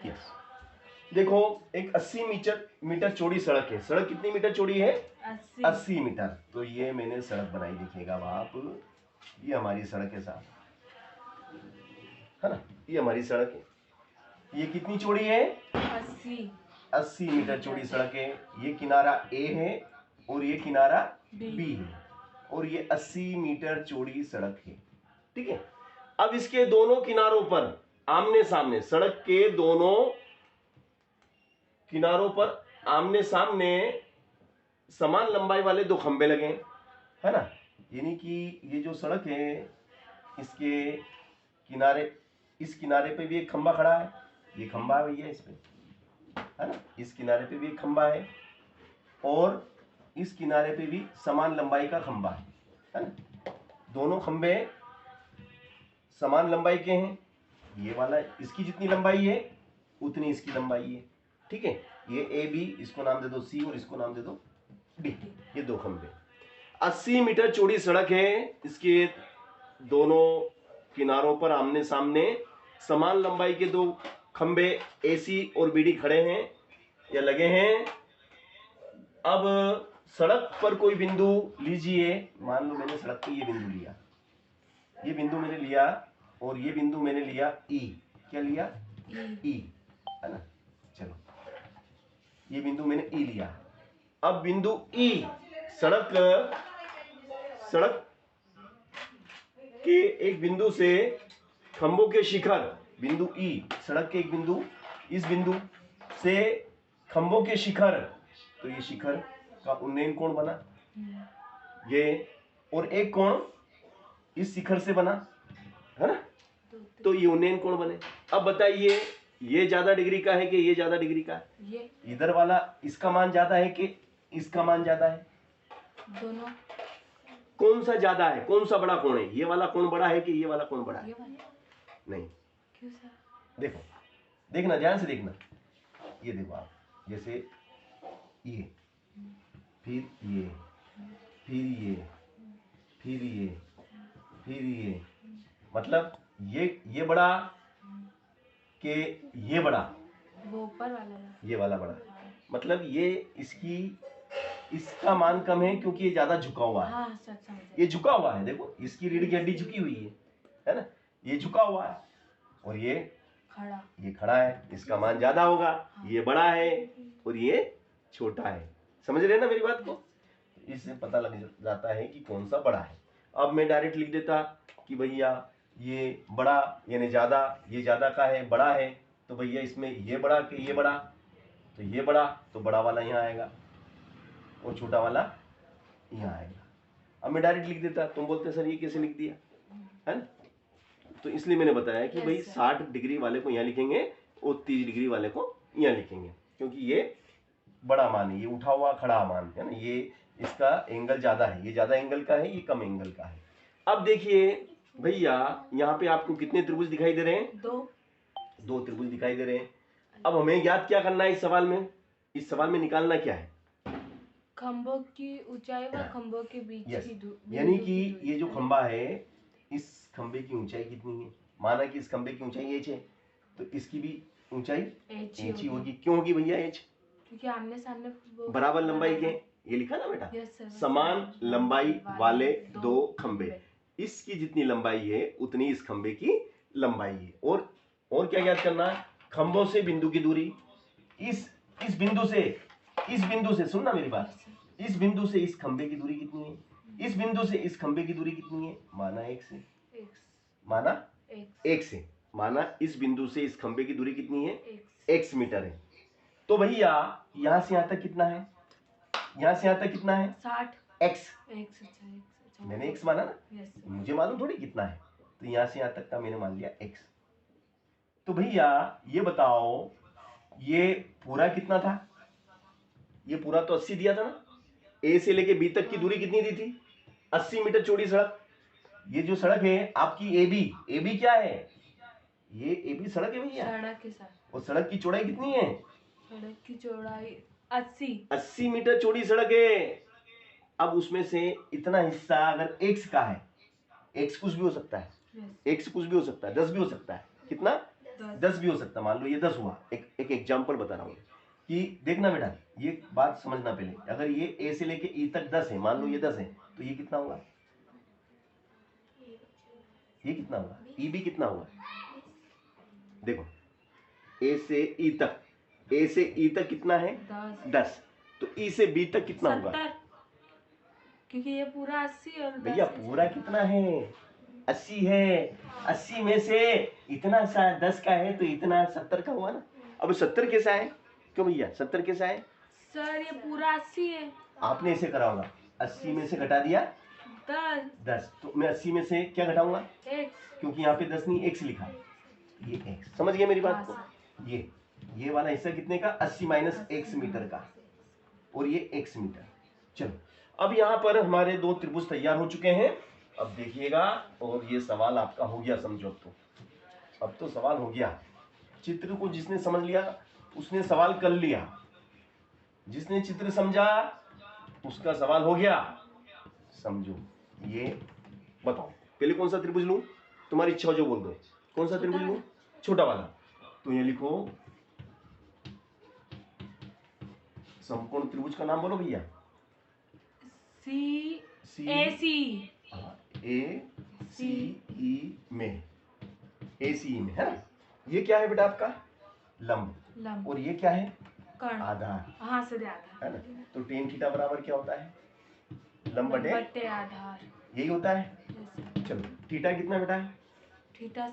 Yes. देखो एक 80 metre चौड़ी सड़क है। सड़क कितनी मीटर चौड़ी है? 80 मीटर। तो ये मैंने सड़क बनाई, देखिएगा आप, ये हमारी सड़क है साहब, है ना, ये हमारी सड़क है। ये कितनी चौड़ी है? 80 मीटर चौड़ी सड़क है। ये किनारा ए है और ये किनारा बी है और ये 80 मीटर चौड़ी सड़क है। ठीक है। अब इसके दोनों किनारों पर आमने सामने, सड़क के दोनों किनारों पर आमने सामने समान लंबाई वाले दो खंबे लगे, है ना। यानी कि ये जो सड़क है इसके किनारे, इस किनारे पे भी एक खंबा खड़ा है, ये खंबा है भैया इस पे, है ना। इस किनारे पे भी एक खंबा है और इस किनारे पे भी समान लंबाई का खंबा है ना। दोनों खंबे समान लंबाई के हैं। ये वाला इसकी जितनी लंबाई है उतनी इसकी लंबाई है। ठीक है। ये ए बी, इसको नाम दे दो सी और इसको नाम दे दो डी। ये दो खंबे, 80 मीटर चौड़ी सड़क है। इसके दोनों किनारों पर आमने सामने समान लंबाई के दो खंबे ए सी और बी डी खड़े हैं या लगे हैं। अब सड़क पर कोई बिंदु लीजिए। मान लो मैंने सड़क पे ये बिंदु लिया, ये बिंदु मैंने लिया और ये बिंदु मैंने लिया ई। क्या लिया? ई, है ना। चलो ये बिंदु मैंने ई लिया। अब बिंदु ई, सड़क के एक बिंदु से खंभों के शिखर, बिंदु ई, सड़क के एक बिंदु, इस बिंदु से खंभों के शिखर, तो ये शिखर का उन्नयन कोण बना ये, और एक कोण इस शिखर से बना, है ना। तो ये उन्नयन कोण बने। अब बताइए ये ज्यादा डिग्री का है कि ये ज्यादा डिग्री का है? ये इधर वाला इसका मान ज्यादा है कि इसका मान ज्यादा है? दोनों। कौन सा ज्यादा है, कौन सा बड़ा कोण है? ये वाला कोण बड़ा है कि ये वाला कोण बड़ा है? नहीं। क्यों सर? देखो, देखना ध्यान से देखना। ये देखो आप, जैसे ये, फिर ये, फिर ये, फिर ये, फिर ये, मतलब ये बड़ा कि ये बड़ा? वो ऊपर वाला, ये वाला बड़ा। मतलब ये इसका मान कम है क्योंकि ये ज्यादा झुका हुआ है। हाँ, ये झुका हुआ है, देखो इसकी रीढ़ की हड्डी झुकी हुई है ना। ये झुका हुआ है और ये खड़ा है, इसका मान ज्यादा होगा। ये बड़ा है और ये छोटा है। समझ रहे हैं ना मेरी बात को? इससे पता लग जाता है कि कौन सा बड़ा है। अब मैं डायरेक्ट लिख देता कि भैया ये बड़ा यानी ज्यादा, ये ज्यादा का है, बड़ा है, तो भैया इसमें ये बड़ा कि ये बड़ा, तो ये बड़ा, तो बड़ा वाला यहाँ आएगा और छोटा वाला यहाँ आएगा। अब मैं डायरेक्ट लिख देता, तुम बोलते सर ये कैसे लिख दिया, है ना। तो इसलिए मैंने बताया कि भाई 60 डिग्री वाले को यहाँ लिखेंगे और 30 डिग्री वाले को यहाँ लिखेंगे, क्योंकि ये बड़ा मान है, ये उठा हुआ खड़ा मान है ना। ये इसका एंगल ज्यादा है, ये ज्यादा एंगल का है, ये कम एंगल का है। अब देखिए भैया यहाँ पे आपको कितने त्रिभुज दिखाई दे रहे हैं? दो त्रिभुज दिखाई दे रहे हैं। अब हमें याद क्या करना है इस सवाल में? इस सवाल में निकालना क्या है? खंभों की ऊंचाई व खंभों के बीच की दूरी। यानी कि ये जो खंभा है इस खंभे की ऊंचाई कितनी है? माना कि इस खंभे की ऊंचाई h है, तो इसकी भी ऊंचाई h ही होगी। क्यों होगी भैया h? क्योंकि आमने सामने बराबर लंबाई के, ये लिखा ना बेटा, समान लंबाई वाले दो खंभे, इसकी जितनी लंबाई है उतनी इस खंभे की लंबाई है। और क्या याद करना है? खंभों से बिंदु की दूरी, इस बिंदु से सुनना मेरी बात, इस बिंदु से इस खंभे की दूरी कितनी है? इस बिंदु से इस खंभे की दूरी कितनी है? माना x से, माना x से, माना इस बिंदु से इस खंभे की दूरी कितनी है? x मीटर है। तो भैया यहां से यहां तक कितना है? यहां से यहां तक कितना है? 60 x। मैंने x माना ना, मुझे मालूम थोड़ी कितना है, तो यहां से यहां तक का मैंने मान लिया x। तो भैया ये बताओ ये पूरा कितना था? ये पूरा तो 80 दिया था ना। ए से लेके बी तक की दूरी कितनी दी थी? 80 मीटर चौड़ी सड़क। ये जो सड़क है आपकी ए बी क्या है? ये ए बी सड़क है भैया, सड़क के साथ। और सड़क की चौड़ाई कितनी है? सड़क की चौड़ाई 80 मीटर चौड़ी सड़क है। अब उसमें से इतना हिस्सा अगर x का है, x कुछ भी हो सकता है, x कुछ भी हो सकता है, 10 भी हो सकता है। कितना? 10 भी हो सकता, मान लो ये 10 हुआ। एक एग्जाम्पल बता रहा हूँ कि देखना बेटा, ये बात समझना पहले। अगर ये ए से लेके ई तक 10 है, मान लो ये 10 है, तो ये कितना होगा? ये कितना होगा? ई भी कितना होगा? देखो, ए से ई तक, ए से ई तक कितना है? 10। तो ई से बी तक कितना होगा? 70, क्योंकि ये पूरा 80 और भैया पूरा कितना है? 80 है। 80 में से इतना सा 10 का है, तो इतना 70 का हुआ ना। अब 70 कैसा है? क्यों भैया 70 कैसा है? सर ये पूरा 80 है। आपने ऐसे करा होगा, 80 में से घटा दिया 10, तो मैं 80 में से क्या घटाऊंगा? x, क्योंकि यहाँ पे 10 नहीं x लिखा है, ये x। समझ गए मेरी बात को? ये वाला हिस्सा कितने का? 80 माइनस x मीटर का, और ये x मीटर। चलो, अब यहाँ पर हमारे दो त्रिभुज तैयार हो चुके हैं। अब देखिएगा, और ये सवाल आपका हो गया समझो। अब तो सवाल हो गया। चित्र को जिसने समझ लिया उसने सवाल कर लिया, जिसने चित्र समझा उसका सवाल हो गया। समझो, ये बताओ पहले कौन सा त्रिभुज लूं? तुम्हारी इच्छा हो जो बोल दो। कौन सा त्रिभुज लूं? छोटा वाला। तो ये लिखो, समकोण त्रिभुज का नाम बोलो भैया। ए सी ई में, ए सी ई में है ना। ये क्या है बेटा आपका? लंब। और ये क्या है? कर्ण। आधार। हाँ सर, आधार है ना। तो tan थीटा बराबर क्या होता है? लंब बटे आधार। यही होता है। चलो, थीटा कितना बेटा? Theta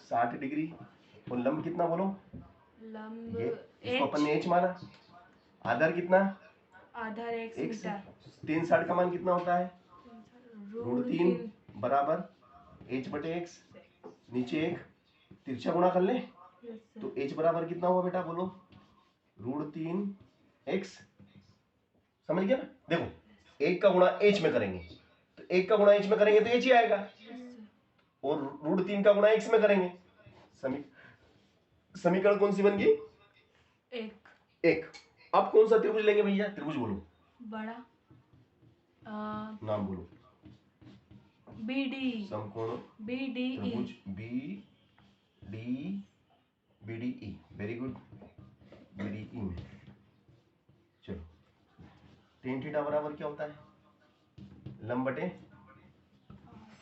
60 degree. और लंब कितना बोलो? लंब ये इसको अपन ने h माना। आधार कितना? आधार x मीटर। tan 60 का मान कितना होता है? √3 बराबर h बटे x। नीचे एक तिरछा गुणा कर ले, तो h बराबर कितना हुआ बेटा बोलो? √3x। समझ गया ना? देखो, एक का गुणा h में करेंगे तो एक का गुणा h में करेंगे तो h ही आएगा, और √3 का गुणा x में करेंगे। समीकरण कौन सी बन गई? एक। अब कौन सा त्रिभुज लेंगे भैया? त्रिभुज बोलो बड़ा। नाम बोलो। BD। समकोण BDE। त्रिभुज BDE। Very good. BDE में चलो, tan थीटा बराबर क्या होता है? लंब बटे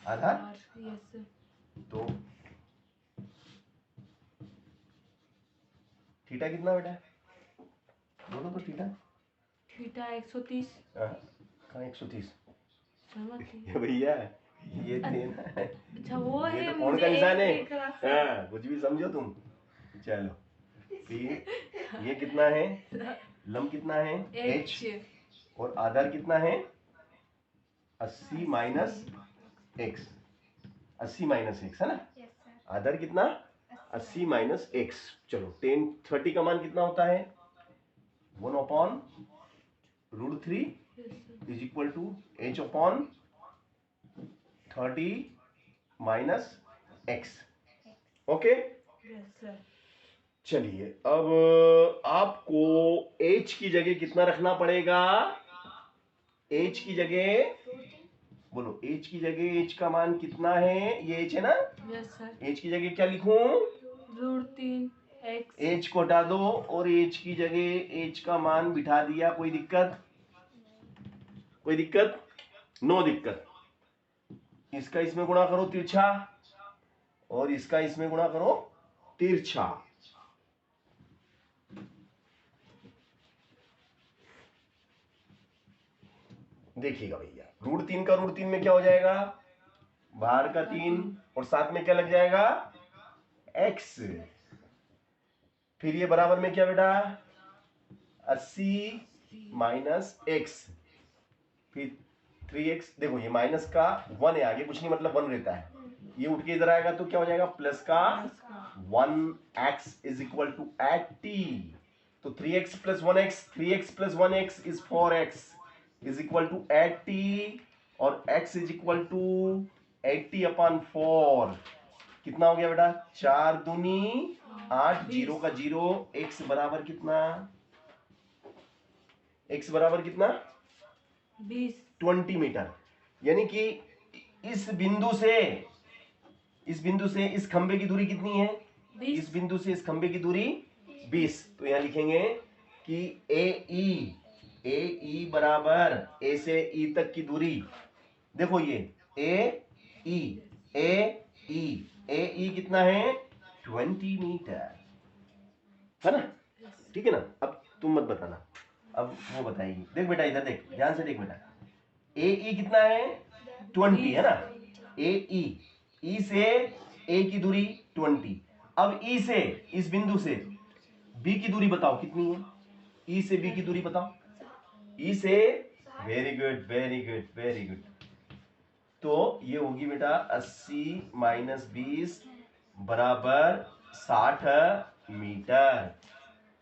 आधार। यस। तो थीटा कितना बेटा? बोलो तो थीटा 130। कहाँ 130? सहमत भैया ये देना है। अच्छा वो ये है, तो कौन का निशान है? कुछ भी समझो तुम। चलो, फिर ये कितना है? लंब कितना है? h। और आधार कितना है? 80 माइनस x। 80 माइनस x है ना। आधार कितना? 80 माइनस x। चलो, tan 30 का मान कितना होता है? 1/√3 is equal to h upon 30 minus x। Okay. चलिए, अब आपको h की जगह कितना रखना पड़ेगा? h की जगह बोलो, h की जगह h का मान कितना है? ये h है ना। Yes sir. h की जगह क्या लिखूं? √3x। h को हटा दो और h की जगह h का मान बिठा दिया। कोई दिक्कत? कोई दिक्कत? नो दिक्कत। इसका इसमें गुणा करो तिरछा, और इसका इसमें गुणा करो तिरछा। देखिएगा भैया, √3 का √3 में क्या हो जाएगा? बाहर का 3, और साथ में क्या लग जाएगा? x। फिर ये बराबर में क्या बेटा? 80 माइनस x। फिर 3x। देखो, ये माइनस का 1 है, आगे कुछ नहीं, मतलब 1 रहता है। ये उठ के इधर आएगा तो क्या हो जाएगा? प्लस का 1x इज इक्वल टू 80। तो 3x plus 1x, 3x plus 1x is 4x is equal to 80, और x is equal to 80 upon 4। कितना हो गया बेटा? 4 दूनी 8, 0 का 0। x बराबर कितना? x बराबर कितना? 20 मीटर। यानी कि इस बिंदु से इस खंबे की दूरी कितनी है? इस बिंदु से इस खंबे की दूरी 20। तो यहाँ लिखेंगे कि ए ई बराबर ए से ई तक की दूरी, देखो ये ए ई कितना है 20 मीटर, है ना? ठीक है ना? अब तुम मत बताना, अब वो बताएगी। देख बेटा इधर देख, ध्यान से देख बेटा, ए ई कितना है 20, है ना? ए ई से ए की दूरी 20। अब ई से इस बिंदु से बी की दूरी बताओ कितनी है? ई से बी की दूरी बताओ। ई से, very good very good very good. तो ये होगी बेटा 80 माइनस 20 बराबर 60 मीटर।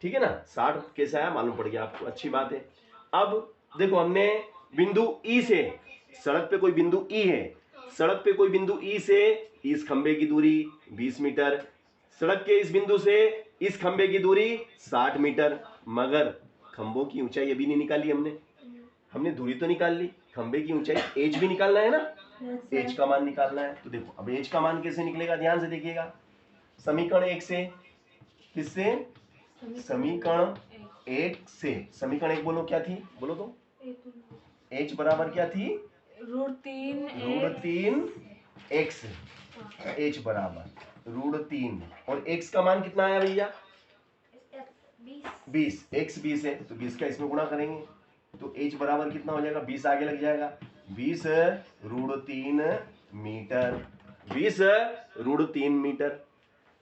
ठीक है ना? 60 कैसा है मालूम पड़ गया आपको, अच्छी बात है। अब देखो हमने बिंदु ई से, सड़क पे कोई बिंदु ई है, सड़क पे कोई बिंदु ई से इस खंबे की दूरी 20 मीटर, सड़क के इस बिंदु से इस खंबे की दूरी 60 मीटर, मगर खंभों की ऊंचाई अभी नहीं निकाली हमने दूरी तो निकाल ली, खंबे की ऊंचाई एच भी निकालना है ना, एच का मान निकालना है। तो देखो अब एच का मान कैसे निकलेगा, ध्यान से देखिएगा। समीकरण 1 से, किससे? समीकरण 1 से। समीकरण 1 बोलो क्या थी, बोलो तो। एच बराबर क्या थी? √3 एक्स। एच बराबर √3 और एक्स का मान कितना आया भैया? 20। एक्स 20 है तो 20 का इसमें गुणा करेंगे तो एच बराबर कितना हो जाएगा? 20 आगे लग जाएगा, 20 √3 मीटर। 20 √3 मीटर।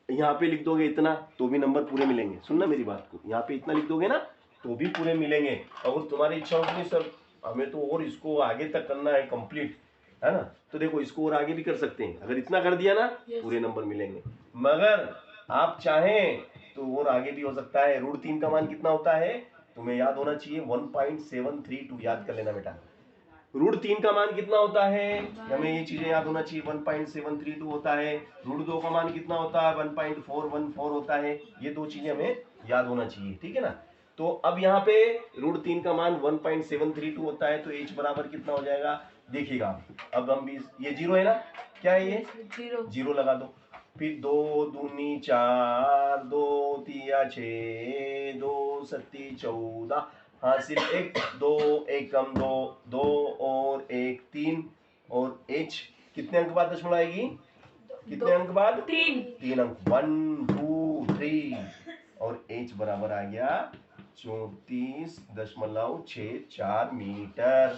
यहाँ पे लिख दोगे इतना तो भी नंबर पूरे मिलेंगे। सुनना मेरी बात को, यहाँ पे इतना लिख दोगे ना तो भी पूरे मिलेंगे। अगर तुम्हारी इच्छा होगी नहीं सर हमें तो और इसको आगे तक करना है कंप्लीट, है ना, तो देखो इसको और आगे भी कर सकते हैं। अगर इतना कर दिया ना पूरे नंबर मिलेंगे, मगर आप चाहें तो और आगे भी हो सकता है। √3 का मान कितना होता है तुम्हें याद होना चाहिए, 1.732 याद कर लेना बेटा। √3 का मान कितना होता है, हमें ये चीजें याद होना चाहिए, 1.732 होता है। √2 का मान कितना होता है, 1.414 होता है। ये दो चीजें हमें याद होना चाहिए, ठीक है ना। तो अब यहाँ पे √3 का मान 1.732 होता है तो h बराबर कितना हो जाएगा देखिएगा। अब हम भी, ये 0 है ना, क्या है ये? 0 लगा दो। फिर 2 दूनी 4, 2 तिया 6, 2 सत्ती 14, हाँ सिर्फ 1, 2 1 कम 2, 2 और 1 3, और h कितने अंक बाद दशमलव आएगी? कितने अंक बाद? 3 अंक, 1 2 3, और h बराबर आ गया 34.64 मीटर।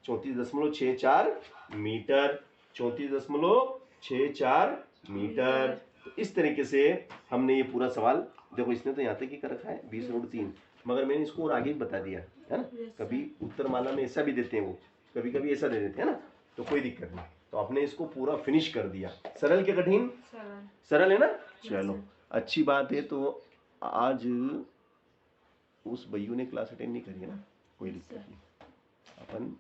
34.64 metre, 34.64 metre. तो इस तरीके से हमने ये पूरा सवाल, देखो इसने तो यहाँ तक ही कर रखा है 20√3, मगर मैंने इसको और आगे भी बता दिया है ना। कभी उत्तरमाला में ऐसा भी देते हैं वो, कभी कभी ऐसा दे देते हैं ना, तो कोई दिक्कत नहीं। तो आपने इसको पूरा फिनिश कर दिया। सरल के कठिन? सरल है ना। चलो अच्छी बात है। तो आज उस भैया ने क्लास अटेंड नहीं करी है ना, कोई दिक्कत नहीं, अपन